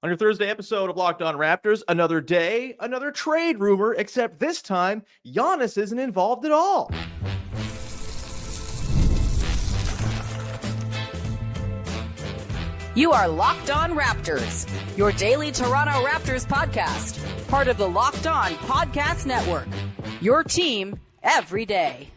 On your Thursday episode of Locked On Raptors, another day, another trade rumor, except this time, Giannis isn't involved at all. You are Locked On Raptors, your daily Toronto Raptors podcast, part of the Locked On Podcast Network, your team every day.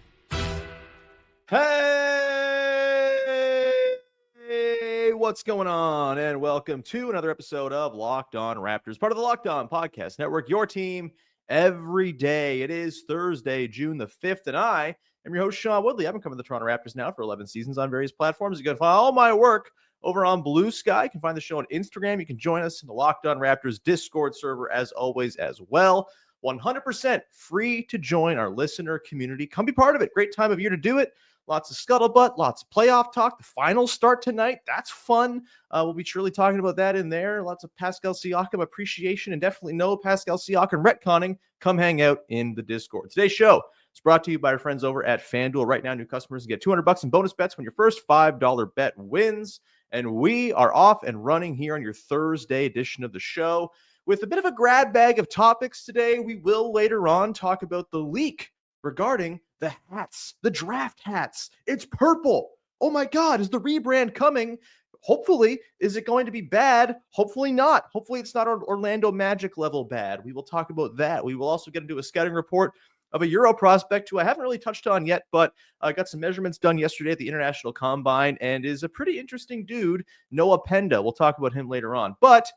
Hey, what's going on? And welcome to another episode of Locked On Raptors, part of the Locked On Podcast Network, your team every day. It is Thursday, June the 5th, and I am your host, Sean Woodley. I've been covering the Toronto Raptors now for 11 seasons on various platforms. You can find all my work over on Blue Sky. You can find the show on Instagram. You can join us in the Locked On Raptors Discord server as always as well. 100% free to join our listener community. Come be part of it. Great time of year to do it. Lots of scuttlebutt, lots of playoff talk. The finals start tonight. That's fun. We'll be surely talking about that in there. Lots of Pascal Siakam appreciation and definitely no Pascal Siakam retconning. Come hang out in the Discord. Today's show is brought to you by our friends over at FanDuel. Right now, new customers can get $200 in bonus bets when your first $5 bet wins. And we are off and running here on your Thursday edition of the show with a bit of a grab bag of topics today. We will later on talk about the leak regarding the hats, the draft hats. It's purple. Oh my God, is the rebrand coming? Hopefully, is it going to be bad? Hopefully not. Hopefully it's not Orlando Magic level bad. We will talk about that. We will also get into a scouting report of a Euro prospect who I haven't really touched on yet, but got some measurements done yesterday at the International Combine and is a pretty interesting dude, Noah Penda. We'll talk about him later on. But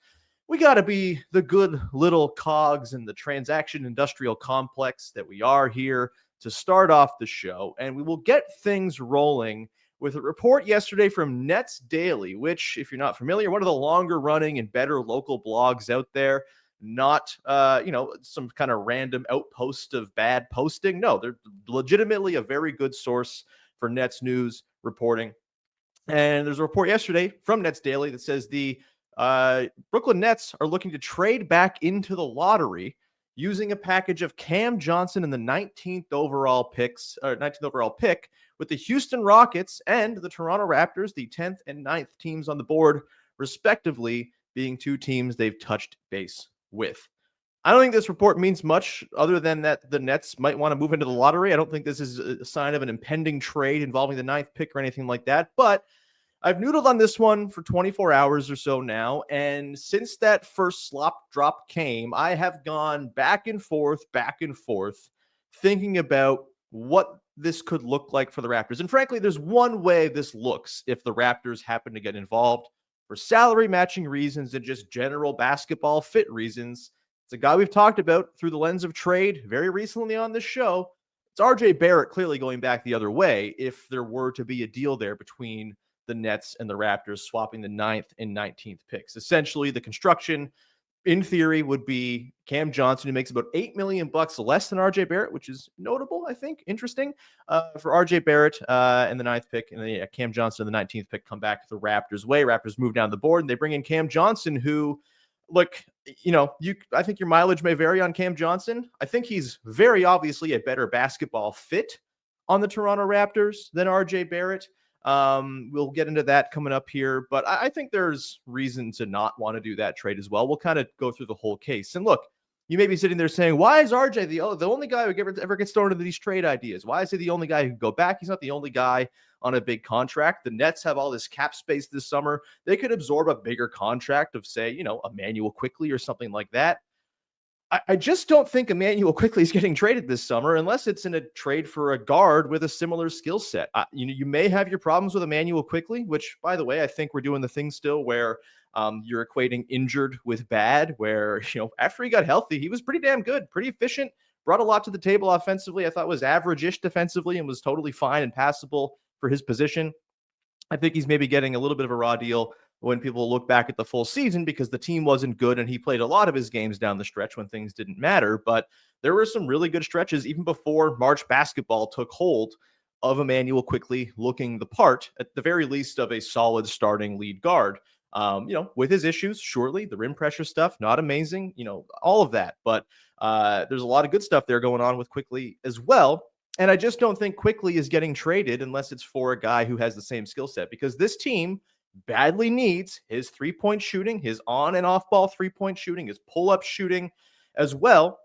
we got to be the good little cogs in the transaction industrial complex that we are here to start off the show, and we will get things rolling with a report yesterday from Nets Daily, which, if you're not familiar, one of the longer running and better local blogs out there. Not, some kind of random outpost of bad posting. No, they're legitimately a very good source for Nets news reporting. And there's a report yesterday from Nets Daily that says the Brooklyn Nets are looking to trade back into the lottery using a package of Cam Johnson and the 19th overall pick with the Houston Rockets and the Toronto Raptors, the 10th and 9th teams on the board, respectively, being two teams they've touched base with. I don't think this report means much other than that the Nets might want to move into the lottery. I don't think this is a sign of an impending trade involving the 9th pick or anything like that, but I've noodled on this one for 24 hours or so now, and since that first slop drop came, I have gone back and forth, thinking about what this could look like for the Raptors. And frankly, there's one way this looks if the Raptors happen to get involved for salary matching reasons and just general basketball fit reasons. It's a guy we've talked about through the lens of trade very recently on this show. It's RJ Barrett clearly going back the other way if there were to be a deal there between the Nets and the Raptors swapping the 9th and 19th picks. Essentially, the construction, in theory, would be Cam Johnson, who makes about $8 million less than RJ Barrett, which is notable, I think, interesting. For RJ Barrett and the 9th pick, and then Cam Johnson and the 19th pick come back the Raptors' way. Raptors move down the board, and they bring in Cam Johnson, who, look, I think your mileage may vary on Cam Johnson. I think he's very obviously a better basketball fit on the Toronto Raptors than RJ Barrett. We'll get into that coming up here, but I think there's reason to not want to do that trade as well. We'll kind of go through the whole case. And look, you may be sitting there saying, why is RJ the only guy who ever gets thrown into these trade ideas? Why is he the only guy who can go back? He's not the only guy on a big contract. The Nets have all this cap space this summer. They could absorb a bigger contract of, say, Immanuel Quickley or something like that. I just don't think Immanuel Quickley is getting traded this summer unless it's in a trade for a guard with a similar skill set. You may have your problems with Immanuel Quickley, which, by the way, I think we're doing the thing still where you're equating injured with bad, where, after he got healthy, he was pretty damn good, pretty efficient, brought a lot to the table offensively. I thought was average-ish defensively and was totally fine and passable for his position. I think he's maybe getting a little bit of a raw deal when people look back at the full season because the team wasn't good and he played a lot of his games down the stretch when things didn't matter. But there were some really good stretches even before March basketball took hold of Immanuel Quickley looking the part, at the very least, of a solid starting lead guard. With his issues, surely, the rim pressure stuff, not amazing, all of that. But there's a lot of good stuff there going on with Quickley as well. And I just don't think Quickley is getting traded unless it's for a guy who has the same skill set, because this team badly needs his three-point shooting, his on and off ball three-point shooting, his pull-up shooting, as well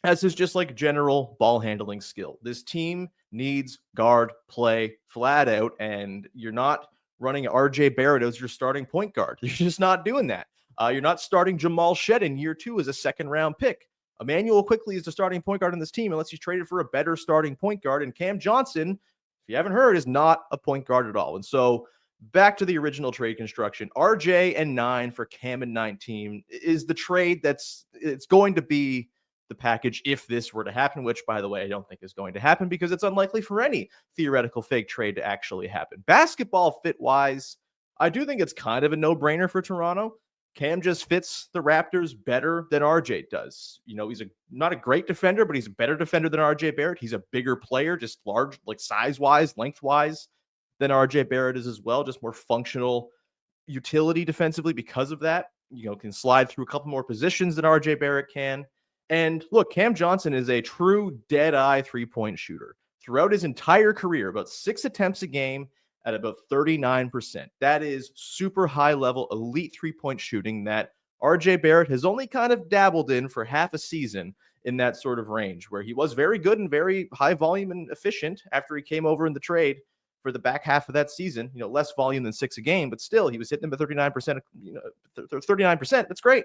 as his just like general ball handling skill. This team needs guard play flat out, and you're not running RJ Barrett as your starting point guard. You're just not doing that. You're not starting Jamal Shed in year 2 as a second round pick. Immanuel Quickley is the starting point guard in this team unless you traded for a better starting point guard. And Cam Johnson, if you haven't heard, is not a point guard at all. And so back to the original trade construction, RJ and 9 for Cam and 19 is the trade it's going to be the package if this were to happen, which, by the way, I don't think is going to happen because it's unlikely for any theoretical fake trade to actually happen. Basketball fit-wise, I do think it's kind of a no-brainer for Toronto. Cam just fits the Raptors better than RJ does. He's not a great defender, but he's a better defender than RJ Barrett. He's a bigger player, just large, like size-wise, length-wise, than RJ Barrett is as well, just more functional utility defensively because of that. Can slide through a couple more positions than RJ Barrett can. And look, Cam Johnson is a true dead-eye three-point shooter. Throughout his entire career, about 6 attempts a game at about 39%. That is super high-level, elite three-point shooting that RJ Barrett has only kind of dabbled in for half a season in that sort of range, where he was very good and very high volume and efficient after he came over in the trade for the back half of that season. Less volume than 6 a game, but still, he was hitting them at 39%. 39%. That's great.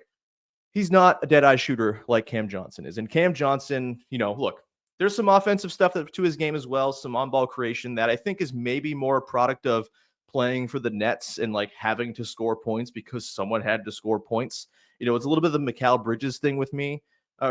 He's not a dead-eye shooter like Cam Johnson is. And Cam Johnson, look, there's some offensive stuff to his game as well, some on-ball creation that I think is maybe more a product of playing for the Nets and like having to score points because someone had to score points. It's a little bit of the Mikal Bridges thing with me,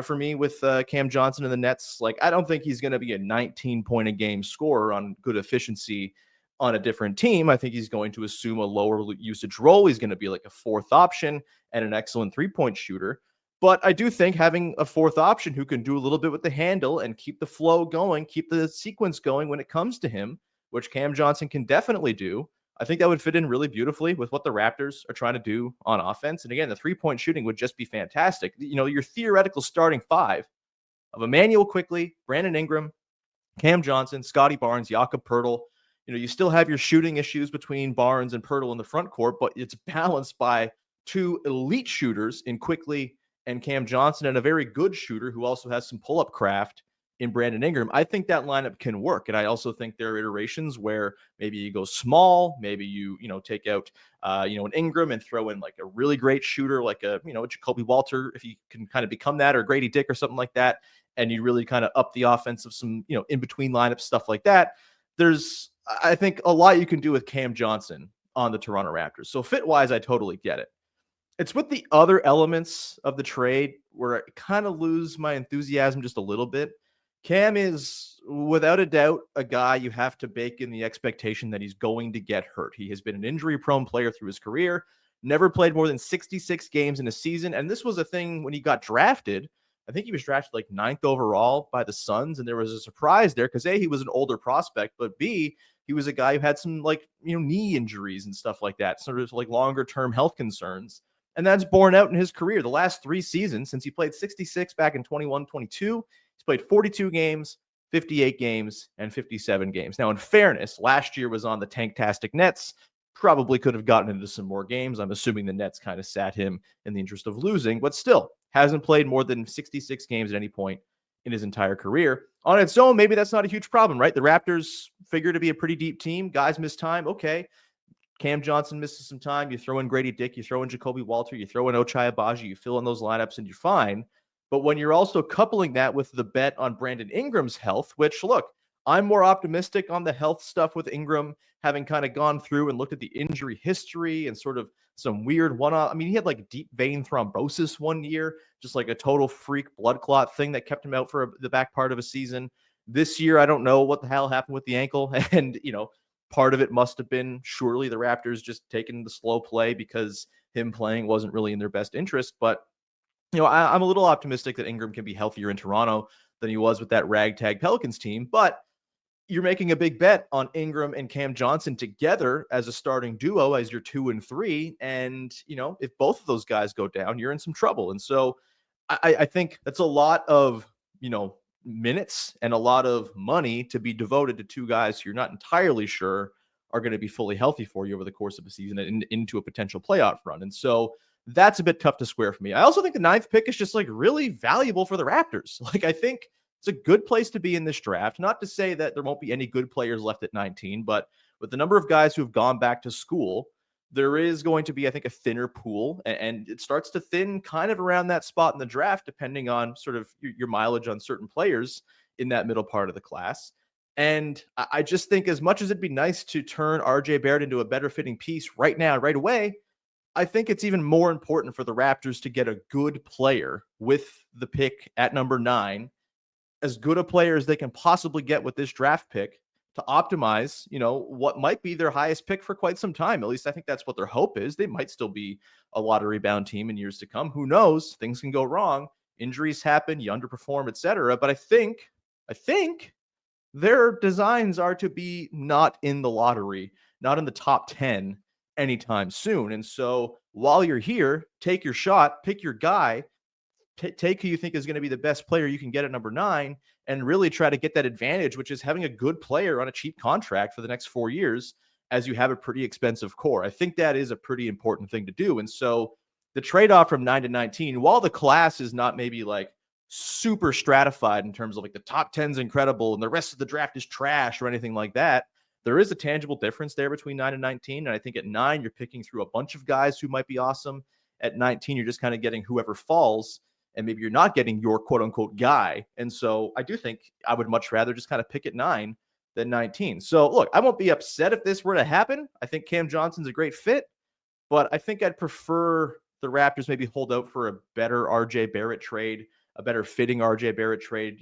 for me with Cam Johnson and the Nets. Like, I don't think he's going to be a 19-point-a-game scorer on good efficiency on a different team. I think he's going to assume a lower usage role. He's going to be like a fourth option and an excellent three-point shooter. But I do think having a fourth option who can do a little bit with the handle and keep the flow going, keep the sequence going when it comes to him, which Cam Johnson can definitely do, I think that would fit in really beautifully with what the Raptors are trying to do on offense. And again, the three-point shooting would just be fantastic. Your theoretical starting 5 of Immanuel Quickley, Brandon Ingram, Cam Johnson, Scottie Barnes, Jakob Poeltl. You still have your shooting issues between Barnes and Poeltl in the front court, but it's balanced by 2 elite shooters in Quickley and Cam Johnson and a very good shooter who also has some pull-up craft in Brandon Ingram. I think that lineup can work. And I also think there are iterations where maybe you go small, maybe you take out, an Ingram and throw in like a really great shooter, like a Jakob Walter, if he can kind of become that, or Grady Dick or something like that. And you really kind of up the offense of some, in-between lineup stuff like that. There's, I think, a lot you can do with Cam Johnson on the Toronto Raptors. So fit-wise, I totally get it. It's with the other elements of the trade where I kind of lose my enthusiasm just a little bit. Cam is, without a doubt, a guy you have to bake in the expectation that he's going to get hurt. He has been an injury-prone player through his career, never played more than 66 games in a season, and this was a thing when he got drafted. I think he was drafted like 9th overall by the Suns, and there was a surprise there because A, he was an older prospect, but B, he was a guy who had some knee injuries and stuff like that, sort of like longer-term health concerns. And that's borne out in his career. The last 3 seasons, since he played 66 back in 21-22, he's played 42 games, 58 games, and 57 games. Now, in fairness, last year was on the tanktastic Nets. Probably could have gotten into some more games. I'm assuming the Nets kind of sat him in the interest of losing, but still hasn't played more than 66 games at any point in his entire career. On its own, maybe that's not a huge problem, right? The Raptors figure to be a pretty deep team. Guys miss time. Okay. Cam Johnson misses some time. You throw in Grady Dick, you throw in Jakob Walter, you throw in Ochai Agbaji, you fill in those lineups and you're fine. But when you're also coupling that with the bet on Brandon Ingram's health, which, look, I'm more optimistic on the health stuff with Ingram, having kind of gone through and looked at the injury history and sort of some weird one-off. I mean, he had like deep vein thrombosis one year, just like a total freak blood clot thing that kept him out for the back part of a season. This year, I don't know what the hell happened with the ankle. And, part of it must have been surely the Raptors just taking the slow play because him playing wasn't really in their best interest. But, I'm a little optimistic that Ingram can be healthier in Toronto than he was with that ragtag Pelicans team. But you're making a big bet on Ingram and Cam Johnson together as a starting duo, as your 2 and 3. And, if both of those guys go down, you're in some trouble. And so I think that's a lot of, minutes and a lot of money to be devoted to 2 guys who you're not entirely sure are going to be fully healthy for you over the course of a season and into a potential playoff run. And so that's a bit tough to square for me. I also think the 9th pick is just like really valuable for the Raptors. Like, I think it's a good place to be in this draft. Not to say that there won't be any good players left at 19, but with the number of guys who have gone back to school, there is going to be, I think, a thinner pool, and it starts to thin kind of around that spot in the draft, depending on sort of your mileage on certain players in that middle part of the class. And I just think as much as it'd be nice to turn RJ Barrett into a better fitting piece right now, right away, I think it's even more important for the Raptors to get a good player with the pick at number 9, as good a player as they can possibly get with this draft pick to optimize, what might be their highest pick for quite some time. At least I think that's what their hope is. They might still be a lottery bound team in years to come. Who knows? Things can go wrong. Injuries happen, you underperform, etc. But I think their designs are to be not in the lottery, not in the top 10 anytime soon. And so while you're here, take your shot, pick your guy, take who you think is going to be the best player you can get at number 9, and really try to get that advantage, which is having a good player on a cheap contract for the next 4 years as you have a pretty expensive core. I think that is a pretty important thing to do. And so the trade-off from 9 to 19, while the class is not maybe like super stratified in terms of like the top 10 is incredible and the rest of the draft is trash or anything like that, there is a tangible difference there between 9 and 19. And I think at 9, you're picking through a bunch of guys who might be awesome. At 19, you're just kind of getting whoever falls, and maybe you're not getting your quote unquote guy. And so I do think I would much rather just kind of pick at 9 than 19. So look, I won't be upset if this were to happen. I think Cam Johnson's a great fit, but I think I'd prefer the Raptors maybe hold out for a better RJ Barrett trade, a better fitting RJ Barrett trade,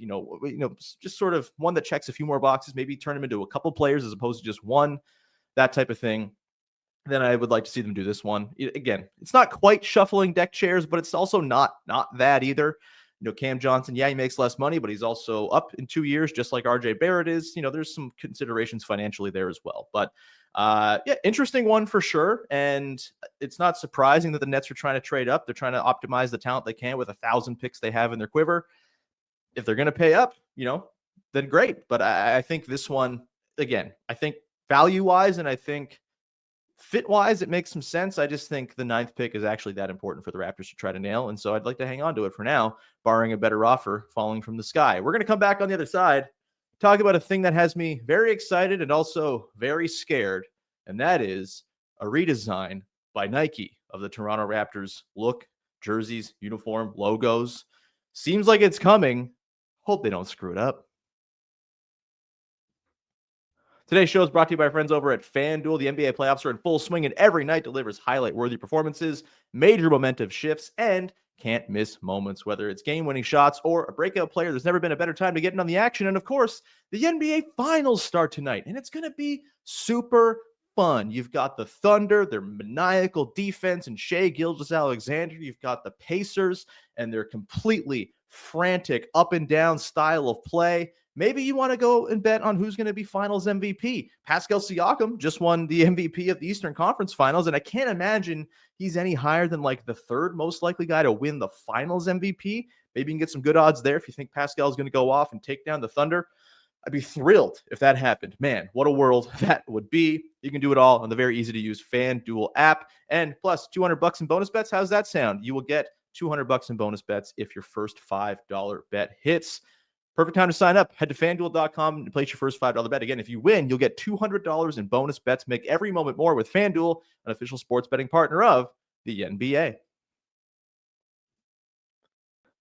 just sort of one that checks a few more boxes, maybe turn him into a couple players as opposed to just one, that type of thing. Then I would like to see them do this one. Again, it's not quite shuffling deck chairs, but it's also not that either. Cam Johnson, yeah, he makes less money, but he's also up in 2 years, just like RJ Barrett is. There's some considerations financially there as well. But yeah, interesting one for sure. And it's not surprising that the Nets are trying to trade up. They're trying to optimize the talent they can with 1,000 picks they have in their quiver. If they're going to pay up, then great. But I think this one, again, I think value-wise and I think fit-wise, it makes some sense. I just think the 9th pick is actually that important for the Raptors to try to nail. And so I'd like to hang on to it for now, barring a better offer falling from the sky. We're going to come back on the other side, talk about a thing that has me very excited and also very scared. And that is a redesign by Nike of the Toronto Raptors look, jerseys, uniform, logos. Seems like it's coming. Hope they don't screw it up. Today's show is brought to you by our friends over at FanDuel. The NBA playoffs are in full swing, and every night delivers highlight-worthy performances, major momentum shifts, and can't-miss moments. Whether it's game-winning shots or a breakout player, there's never been a better time to get in on the action. And, of course, the NBA Finals start tonight, and it's going to be super fun. You've got the Thunder, their maniacal defense, and Shai Gilgeous-Alexander. You've got the Pacers and their completely frantic up-and-down style of play. Maybe you want to go and bet on who's going to be Finals MVP. Pascal Siakam just won the MVP of the Eastern Conference Finals, and I can't imagine he's any higher than like the 3rd most likely guy to win the Finals MVP. Maybe you can get some good odds there if you think Pascal is going to go off and take down the Thunder. I'd be thrilled if that happened. Man, what a world that would be. You can do it all on the very easy-to-use FanDuel app. And plus, $200 in bonus bets. How's that sound? You will get $200 in bonus bets if your first $5 bet hits. Perfect time to sign up. Head to FanDuel.com and place your first $5 bet. Again, if you win, you'll get $200 in bonus bets. Make every moment more with FanDuel, an official sports betting partner of the NBA.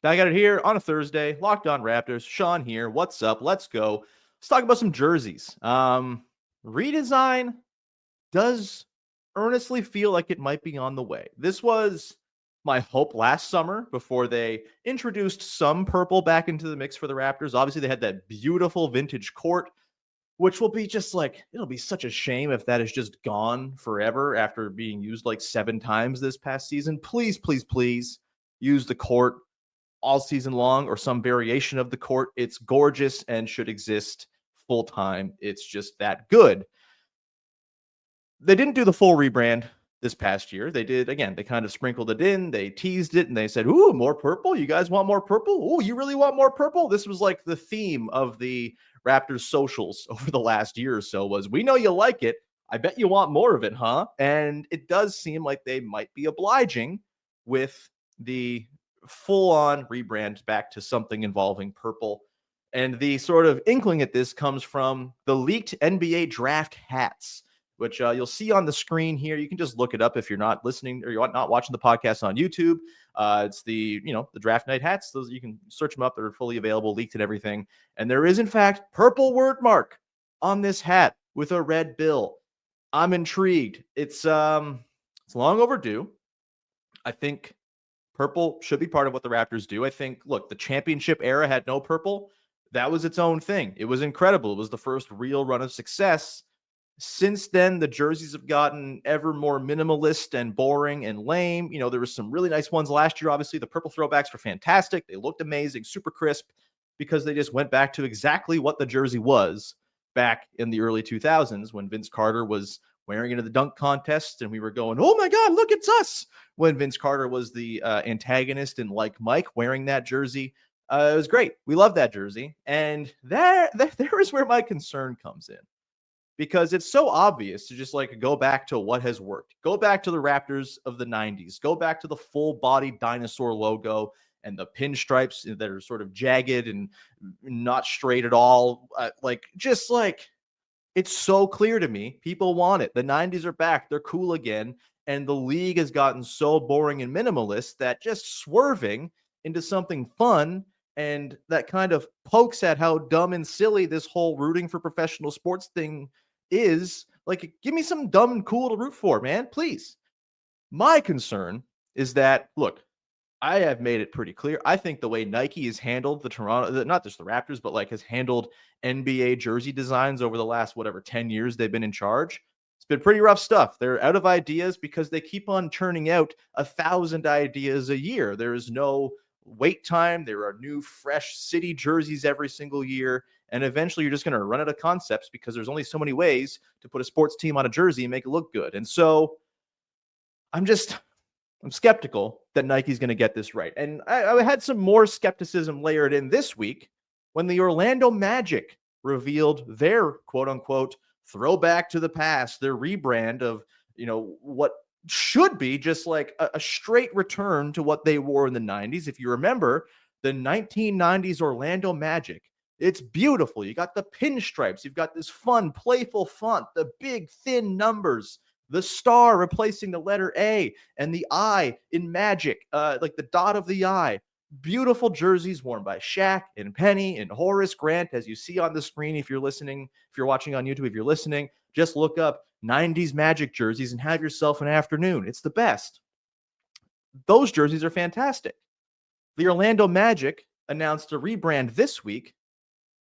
Back at it here on a Thursday. Locked on Raptors. Sean here. What's up? Let's go. Let's talk about some jerseys. Redesign does earnestly feel like it might be on the way. This was my hope last summer before they introduced some purple back into the mix for the Raptors. Obviously, they had that beautiful vintage court, which will be just like, it'll be such a shame if that is just gone forever after being used like 7 times this past season. Please, please, please use the court all season long or some variation of the court. It's gorgeous and should exist full time. It's just that good. They didn't do the full rebrand this past year. They did, again, they kind of sprinkled it in, they teased it, and they said, ooh, more purple? You guys want more purple? Ooh, you really want more purple? This was like the theme of the Raptors socials over the last year or so was, we know you like it. I bet you want more of it, huh? And it does seem like they might be obliging with the full-on rebrand back to something involving purple. And the sort of inkling at this comes from the leaked NBA draft hats, which you'll see on the screen here. You can just look it up if you're not listening or you're not watching the podcast on YouTube. It's the draft night hats. Those, you can search them up. They're fully available, leaked and everything. And there is in fact purple word mark on this hat with a red bill. I'm intrigued. It's long overdue. I think purple should be part of what the Raptors do. I think, look, the championship era had no purple. That was its own thing. It was incredible. It was the first real run of success. Since then, the jerseys have gotten ever more minimalist and boring and lame. There was some really nice ones last year. Obviously, the purple throwbacks were fantastic. They looked amazing, super crisp, because they just went back to exactly what the jersey was back in the early 2000s when Vince Carter was wearing it in the dunk contest and we were going, oh my God, look, it's us. When Vince Carter was the antagonist in Like Mike wearing that jersey. It was great. We love that jersey. And there is where my concern comes in. Because it's so obvious to just like go back to what has worked. Go back to the Raptors of the 90s. Go back to the full-body dinosaur logo and the pinstripes that are sort of jagged and not straight at all. It's so clear to me. People want it. The 90s are back. They're cool again. And the league has gotten so boring and minimalist that just swerving into something fun and that kind of pokes at how dumb and silly this whole rooting for professional sports thing is. Like, give me something dumb and cool to root for, man, please. My concern is that, look, I have made it pretty clear. I think the way Nike has handled the Toronto, not just the Raptors, but like has handled NBA jersey designs over the last, 10 years they've been in charge. It's been pretty rough stuff. They're out of ideas because they keep on turning out 1,000 ideas a year. There is no wait time. There are new, fresh city jerseys every single year. And eventually you're just going to run out of concepts because there's only so many ways to put a sports team on a jersey and make it look good. And so I'm skeptical that Nike's going to get this right. And I had some more skepticism layered in this week when the Orlando Magic revealed their quote unquote throwback to the past, their rebrand of, what should be just like a straight return to what they wore in the 90s. If you remember the 1990s Orlando Magic, it's beautiful. You got the pinstripes. You've got this fun, playful font, the big, thin numbers, the star replacing the letter A, and the I in Magic, like the dot of the I. Beautiful jerseys worn by Shaq and Penny and Horace Grant, as you see on the screen. If you're listening, if you're watching on YouTube, if you're listening, just look up 90s Magic jerseys and have yourself an afternoon. It's the best. Those jerseys are fantastic. The Orlando Magic announced a rebrand this week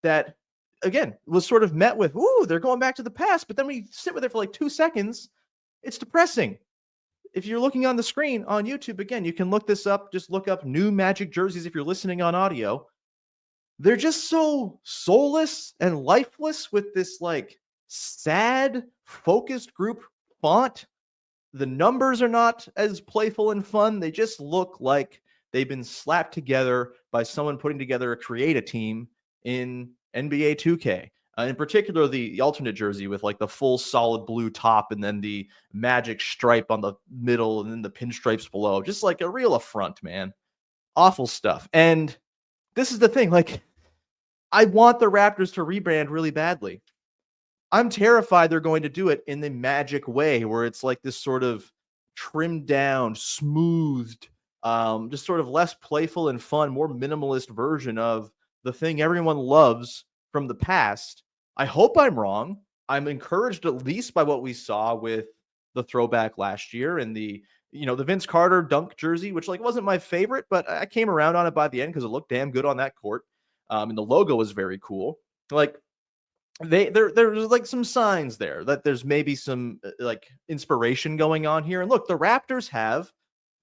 that, again, was sort of met with, ooh, they're going back to the past. But then we sit with it for like 2 seconds. It's depressing. If you're looking on the screen on YouTube, again, you can look this up. Just look up new Magic jerseys if you're listening on audio. They're just so soulless and lifeless with this like sad focused group font. The numbers are not as playful and fun. They just look like they've been slapped together by someone putting together a create-a team in NBA 2K. In particular, the alternate jersey with like the full solid blue top and then the Magic stripe on the middle and then the pinstripes below. Just like a real affront, man. Awful stuff. And this is the thing. Like, I want the Raptors to rebrand really badly. I'm terrified they're going to do it in the Magic way, where it's like this sort of trimmed down, smoothed, just sort of less playful and fun, more minimalist version of the thing everyone loves from the past. I hope I'm wrong. I'm encouraged at least by what we saw with the throwback last year and the Vince Carter dunk jersey, which like wasn't my favorite, but I came around on it by the end because it looked damn good on that court. And the logo was very cool. Like there's like some signs there that there's maybe some like inspiration going on here. And look, the Raptors have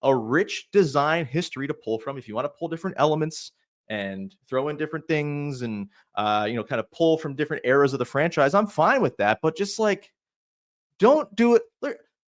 a rich design history to pull from. If you want to pull different elements and throw in different things and, kind of pull from different eras of the franchise, I'm fine with that. But just like, don't do it.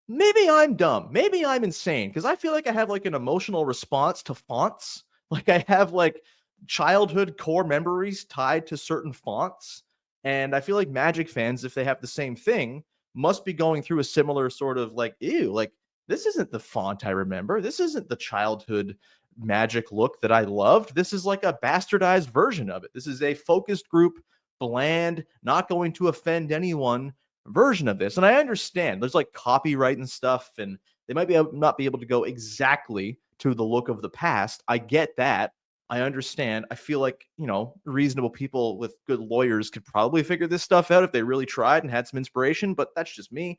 Maybe I'm dumb. Maybe I'm insane because I feel like I have like an emotional response to fonts. Like I have like childhood core memories tied to certain fonts. And I feel like Magic fans, if they have the same thing, must be going through a similar sort of like, ew, like this isn't the font I remember. This isn't the childhood Magic look that I loved. This is like a bastardized version of it. This is a focused group, bland, not going to offend anyone version of this. And I understand there's like copyright and stuff, and they might not be able to go exactly to the look of the past. I get that. I understand. I feel like, reasonable people with good lawyers could probably figure this stuff out if they really tried and had some inspiration, but that's just me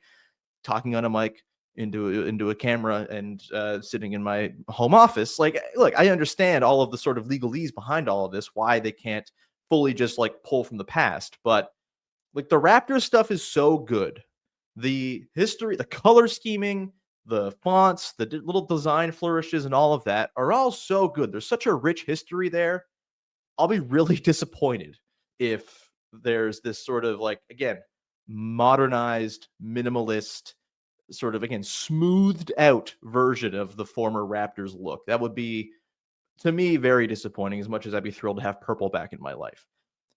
talking on a mic into a camera and sitting in my home office. Like, look, I understand all of the sort of legalese behind all of this, why they can't fully just like pull from the past. But like the Raptors stuff is so good. The history, the color scheming, the fonts, the little design flourishes and all of that are all so good. There's such a rich history there. I'll be really disappointed if there's this sort of like, again, modernized, minimalist, sort of, again, smoothed out version of the former Raptors look. That would be, to me, very disappointing, as much as I'd be thrilled to have purple back in my life.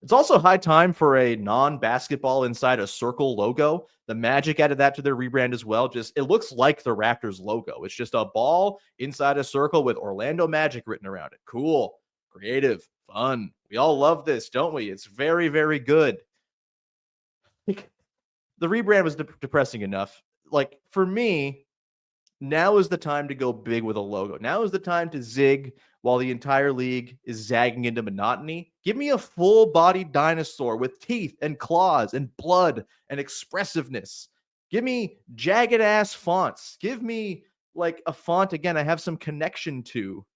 It's also high time for a non-basketball inside a circle logo. The Magic added that to their rebrand as well. Just, it looks like the Raptors logo. It's just a ball inside a circle with Orlando Magic written around it. Cool, creative, fun. We all love this, don't we? It's very, very good. The rebrand was depressing enough. Like, for me, now is the time to go big with a logo. Now is the time to zig while the entire league is zagging into monotony. Give me a full-bodied dinosaur with teeth and claws and blood and expressiveness. Give me jagged-ass fonts. Give me, like, a font, again, I have some connection to.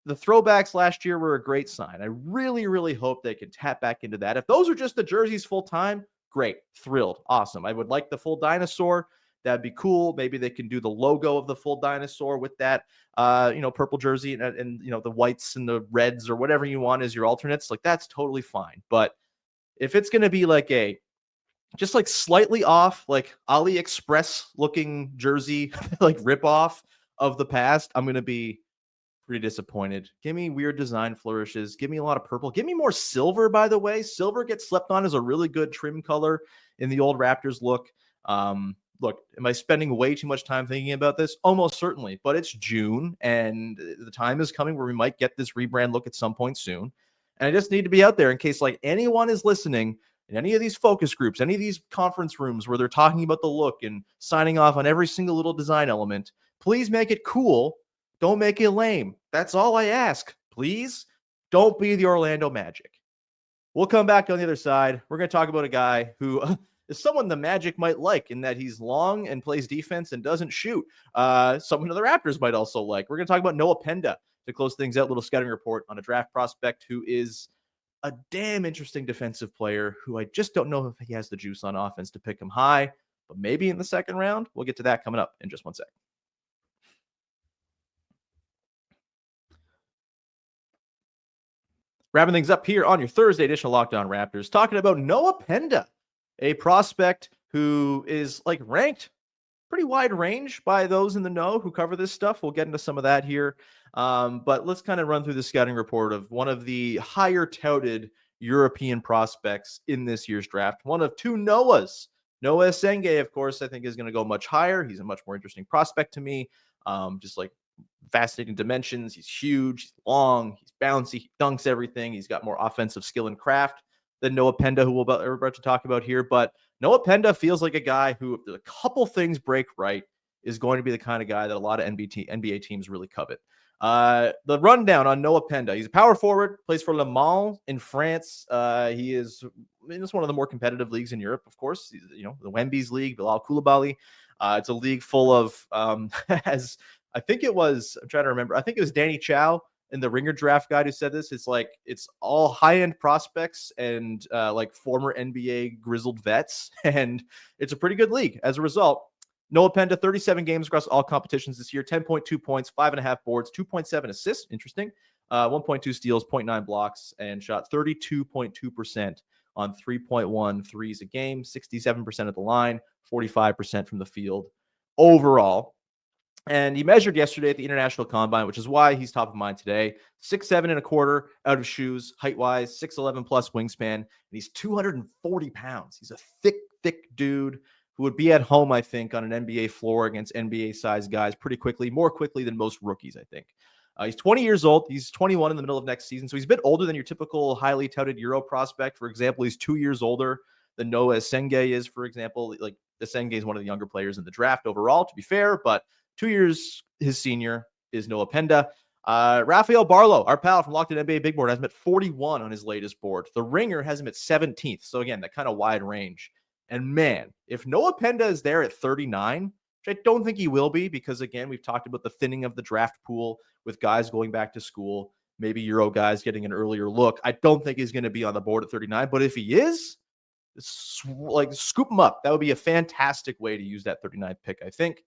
The throwbacks last year were a great sign. I really, really hope they can tap back into that. If those are just the jerseys full-time, great. Thrilled. Awesome. I would like the full dinosaur. That'd be cool. Maybe they can do the logo of the full dinosaur with that, purple jersey and the whites and the reds or whatever you want as your alternates. Like, that's totally fine. But if it's going to be like just like slightly off, like AliExpress looking jersey, like ripoff of the past, I'm going to be pretty disappointed. Give me weird design flourishes. Give me a lot of purple. Give me more silver, by the way. Silver gets slept on as a really good trim color in the old Raptors look. Look, am I spending way too much time thinking about this? Almost certainly, but it's June and the time is coming where we might get this rebrand look at some point soon. And I just need to be out there in case like anyone is listening in any of these focus groups, any of these conference rooms where they're talking about the look and signing off on every single little design element. Please make it cool. Don't make it lame. That's all I ask. Please don't be the Orlando Magic. We'll come back on the other side. We're going to talk about a guy who is someone the Magic might like in that he's long and plays defense and doesn't shoot. Someone the Raptors might also like. We're going to talk about Noah Penda to close things out. Little scouting report on a draft prospect who is a damn interesting defensive player who I just don't know if he has the juice on offense to pick him high, but maybe in the second round. We'll get to that coming up in just one sec. Wrapping things up here on your Thursday edition of Locked On Raptors, talking about Noah Penda, a prospect who is like ranked pretty wide range by those in the know who cover this stuff. We'll get into some of that here. But let's kind of run through the scouting report of one of the higher touted European prospects in this year's draft. One of two Noahs. Noah Senge, of course, I think is going to go much higher. He's a much more interesting prospect to me. Just like fascinating dimensions. He's huge, he's long, he's bouncy, he dunks everything. He's got more offensive skill and craft than Noah Penda, who we're about to talk about here. But Noah Penda feels like a guy who, if a couple things break right, is going to be the kind of guy that a lot of NBA teams really covet. The rundown on Noah Penda: he's a power forward, plays for Le Mans in France. He is it's one of the more competitive leagues in Europe, of course. The Wemby's league, Bilal Koulibaly. It's a league full of, as I think it was, I'm trying to remember, I think it was Danny Chow in the Ringer Draft Guide who said this. It's all high-end prospects and like former NBA grizzled vets, and it's a pretty good league. As a result, Noah Penda, 37 games across all competitions this year, 10.2 points, 5.5 boards, 2.7 assists, interesting, 1.2 steals, 0.9 blocks, and shot 32.2% on 3.1 threes a game, 67% at the line, 45% from the field overall. And he measured yesterday at the International Combine, which is why he's top of mind today. 6'7.25" out of shoes, height-wise, 6'11 plus wingspan, and he's 240 pounds. He's a thick dude who would be at home, I think, on an NBA floor against NBA-sized guys pretty quickly, more quickly than most rookies, I think. He's 20 years old. He's 21 in the middle of next season, so he's a bit older than your typical highly touted Euro prospect. For example, he's 2 years older than Noah Penda is, for example. Like, Penda is one of the younger players in the draft overall, to be fair, but 2 years his senior is Noah Penda. Rafael Barlow, our pal from Locked On NBA Big Board, has him at 41 on his latest board. The Ringer has him at 17th. So again, that kind of wide range. And man, if Noah Penda is there at 39, which I don't think he will be, because again, we've talked about the thinning of the draft pool with guys going back to school, maybe Euro guys getting an earlier look. I don't think he's going to be on the board at 39, but if he is, like, scoop him up. That would be a fantastic way to use that 39th pick, I think.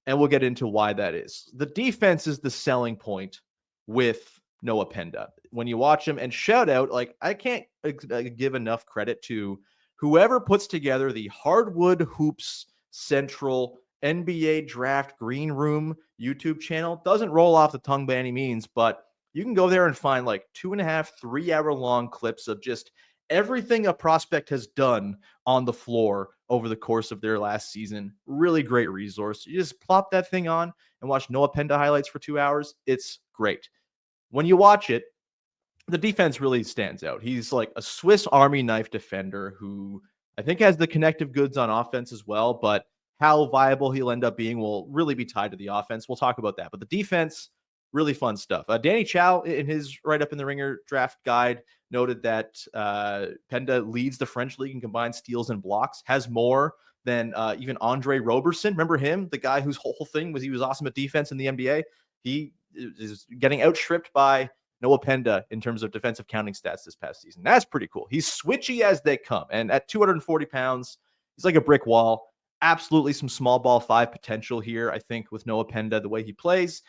And we'll get into why that is. The defense is the selling point with Noah Penda. When you watch him, and shout out, like, I can't give enough credit to whoever puts together the Hardwood Hoops Central NBA Draft Green Room YouTube channel. Doesn't roll off the tongue by any means, but you can go there and find like 2.5, 3 hour long clips of just everything a prospect has done on the floor over the course of their last season. Really great resource. You just plop that thing on and watch Noah Penda highlights for 2 hours. It's great. When you watch it, the defense really stands out. He's like a Swiss Army knife defender who I think has the connective goods on offense as well, but how viable he'll end up being will really be tied to the offense. We'll talk about that. But the defense, really fun stuff. Danny Chow, in his write-up in the Ringer draft guide, noted that Penda leads the French league in combined steals and blocks, has more than even Andre Roberson. Remember him, the guy whose whole thing was he was awesome at defense in the NBA? He is getting outstripped by Noah Penda in terms of defensive counting stats this past season. That's pretty cool. He's switchy as they come. And at 240 pounds, he's like a brick wall. Absolutely some small ball 5 potential here, I think, with Noah Penda, the way he plays.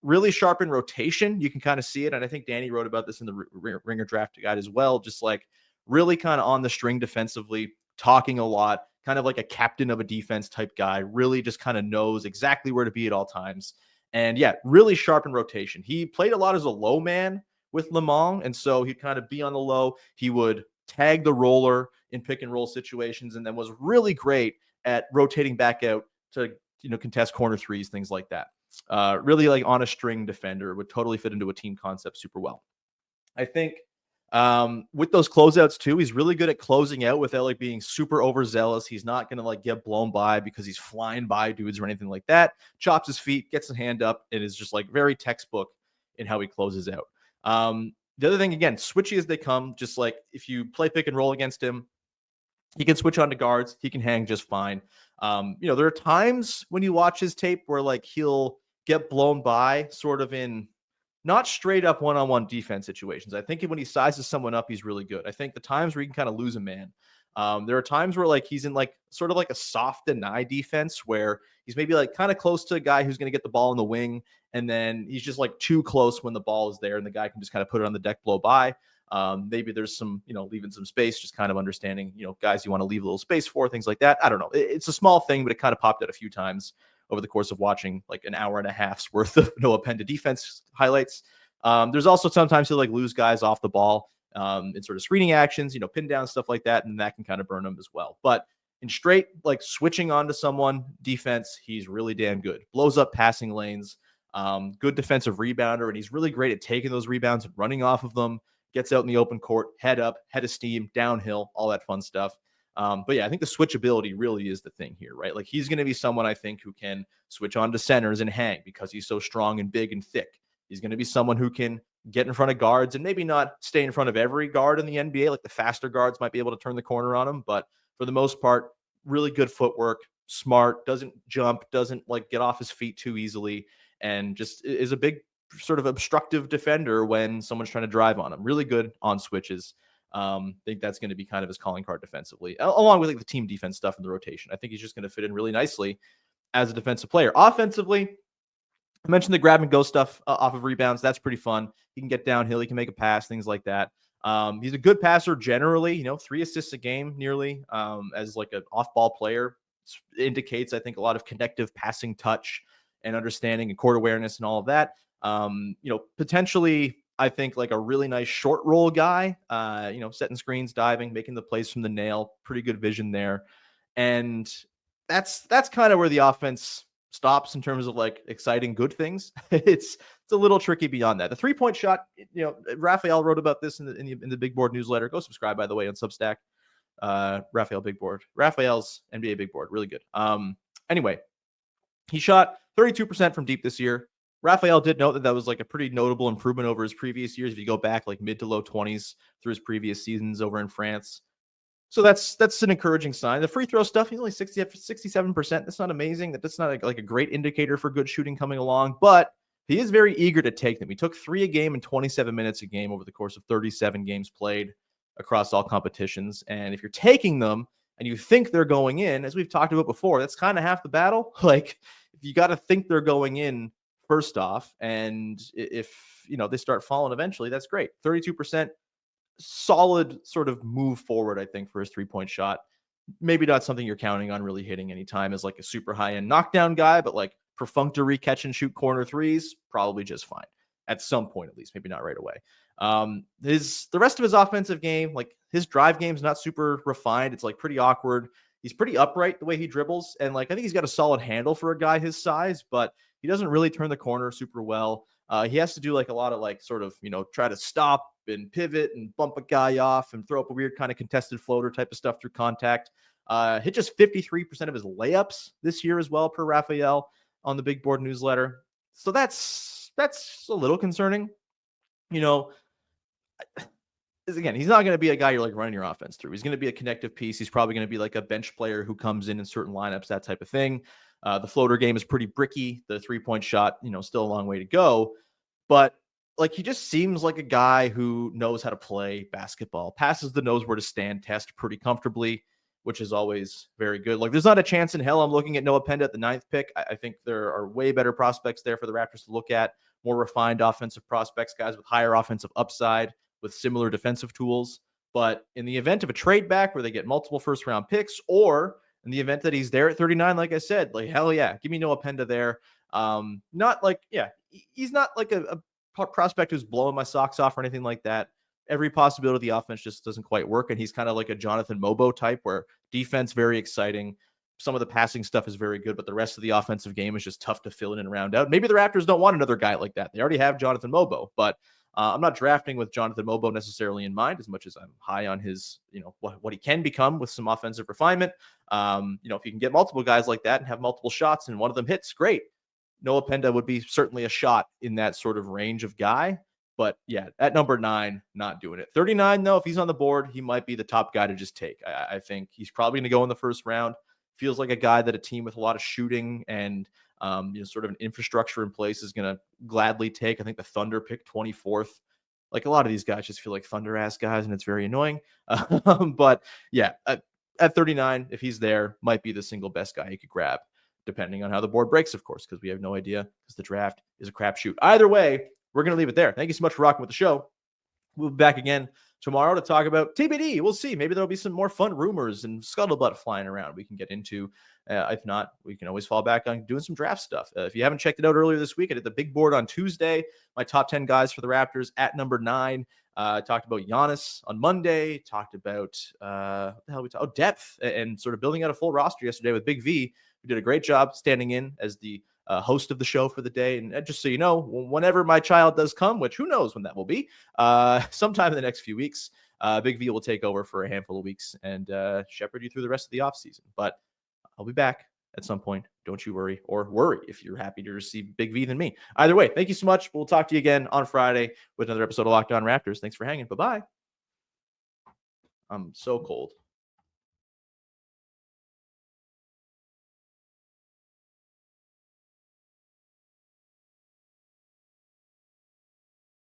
Really sharp in rotation. You can kind of see it. And I think Danny wrote about this in the Ringer draft guide as well. Just like really kind of on the string defensively, talking a lot, kind of like a captain of a defense type guy, really just kind of knows exactly where to be at all times. And yeah, really sharp in rotation. He played a lot as a low man with Le Mans. And so he'd kind of be on the low. He would tag the roller in pick and roll situations, and then was really great at rotating back out to, contest corner threes, things like that. Really like on a string defender, would totally fit into a team concept super well. I think with those closeouts too, he's really good at closing out without like being super overzealous. He's not going to like get blown by because he's flying by dudes or anything like that. Chops his feet, gets his hand up, and is just like very textbook in how he closes out. The other thing, again, switchy as they come, just like if you play pick and roll against him, he can switch onto guards. He can hang just fine. There are times when you watch his tape where like he'll get blown by sort of in not straight up one-on-one defense situations. I think when he sizes someone up, he's really good. I think the times where he can kind of lose a man, there are times where like he's in like sort of like a soft deny defense where he's maybe like kind of close to a guy who's going to get the ball in the wing, and then he's just like too close when the ball is there and the guy can just kind of put it on the deck, blow by. Maybe there's some, leaving some space, just kind of understanding, guys you want to leave a little space for, things like that. I don't know. It's a small thing, but it kind of popped out a few times over the course of watching like an hour and a half's worth of Noah Penda defense highlights. There's also sometimes he'll like lose guys off the ball in sort of screening actions, pin down, stuff like that. And that can kind of burn him as well. But in straight, like switching onto someone defense, he's really damn good. Blows up passing lanes, good defensive rebounder. And he's really great at taking those rebounds and running off of them. Gets out in the open court, head up, head of steam, downhill, all that fun stuff. But yeah, I think the switchability really is the thing here, right? Like he's going to be someone I think who can switch on to centers and hang because he's so strong and big and thick. He's going to be someone who can get in front of guards and maybe not stay in front of every guard in the NBA. Like the faster guards might be able to turn the corner on him, but for the most part, really good footwork, smart, doesn't jump, doesn't like get off his feet too easily, and just is a big sort of obstructive defender when someone's trying to drive on him. Really good on switches. Think that's going to be kind of his calling card defensively, along with like the team defense stuff in the rotation. I think he's just going to fit in really nicely as a defensive player. Offensively, I mentioned the grab and go stuff off of rebounds. That's pretty fun. He can get downhill. He can make a pass, things like that. He's a good passer generally, 3 assists a game nearly, as like an off-ball player. Indicates, I think, a lot of connective passing touch and understanding and court awareness and all of that. Potentially, I think like a really nice short roll guy, setting screens, diving, making the plays from the nail, pretty good vision there. And that's kind of where the offense stops in terms of like exciting good things. It's a little tricky beyond that. The 3-point shot, Raphael wrote about this in the Big Board newsletter. Go subscribe, by the way, on Substack. Raphael's NBA Big Board, really good. Anyway, he shot 32% from deep this year. Raphael did note that was like a pretty notable improvement over his previous years. If you go back like mid to low 20s through his previous seasons over in France. So that's an encouraging sign. The free throw stuff, he's only 67%. That's not amazing. That's not like a great indicator for good shooting coming along, but he is very eager to take them. He took 3 a game and 27 minutes a game over the course of 37 games played across all competitions. And if you're taking them and you think they're going in, as we've talked about before, that's kind of half the battle. Like, you got to think they're going in first off. And if, they start falling eventually, that's great. 32%. Solid sort of move forward, I think, for his 3-point shot. Maybe not something you're counting on really hitting anytime as like a super high-end knockdown guy, but like perfunctory catch and shoot corner threes, probably just fine at some point, at least, maybe not right away. The rest of his offensive game, like his drive game's not super refined. It's like pretty awkward. He's pretty upright the way he dribbles, and like I think he's got a solid handle for a guy his size, but he doesn't really turn the corner super well. He has to do like a lot of like sort of, try to stop and pivot and bump a guy off and throw up a weird kind of contested floater type of stuff through contact. Hit just 53% of his layups this year as well, per Raphael on the Big Board newsletter. So that's a little concerning. Again, he's not going to be a guy you're like running your offense through. He's going to be a connective piece. He's probably going to be like a bench player who comes in certain lineups, that type of thing. The floater game is pretty bricky. The 3-point shot, still a long way to go. But like, he just seems like a guy who knows how to play basketball, passes the knows where to stand test pretty comfortably, which is always very good. Like, there's not a chance in hell I'm looking at Noah Penda at the 9th pick. I think there are way better prospects there for the Raptors to look at, more refined offensive prospects, guys with higher offensive upside, with similar defensive tools. But in the event of a trade back where they get multiple first-round picks, or in the event that he's there at 39, like I said, like, hell yeah, give me Noah Penda there. He's not like a prospect who's blowing my socks off or anything like that. Every possibility of the offense just doesn't quite work, and he's kind of like a Jonathan Mobo type, where defense very exciting. Some of the passing stuff is very good, but the rest of the offensive game is just tough to fill in and round out. Maybe the Raptors don't want another guy like that. They already have Jonathan Mobo, but I'm not drafting with Jonathan Mobo necessarily in mind, as much as I'm high on his, what he can become with some offensive refinement. If you can get multiple guys like that and have multiple shots and one of them hits, great. Noah Penda would be certainly a shot in that sort of range of guy. But yeah, at number 9, not doing it. 39, though, if he's on the board, he might be the top guy to just take. I think he's probably going to go in the first round. Feels like a guy that a team with a lot of shooting and sort of an infrastructure in place is going to gladly take. I think the Thunder picked 24th. Like, a lot of these guys just feel like Thunder-ass guys, and it's very annoying. But yeah, at 39, if he's there, might be the single best guy he could grab, depending on how the board breaks, of course, because we have no idea, because the draft is a crapshoot. Either way, we're going to leave it there. Thank you so much for rocking with the show. We'll be back again tomorrow to talk about TBD. We'll see. Maybe there'll be some more fun rumors and scuttlebutt flying around we can get into. If not, we can always fall back on doing some draft stuff. If you haven't checked it out earlier this week, I did the Big Board on Tuesday. My top 10 guys for the Raptors at number 9. Talked about Giannis on Monday. Talked about depth and sort of building out a full roster yesterday with Big V, who did a great job standing in as the host of the show for the day. And just so you know, whenever my child does come, which who knows when that will be, sometime in the next few weeks, Big V will take over for a handful of weeks and shepherd you through the rest of the off season. But I'll be back at some point. Don't you worry, or worry if you're happy to receive Big V than me. Either way, thank you so much. We'll talk to you again on Friday with another episode of Locked On Raptors. Thanks for hanging. Bye-bye. I'm so cold.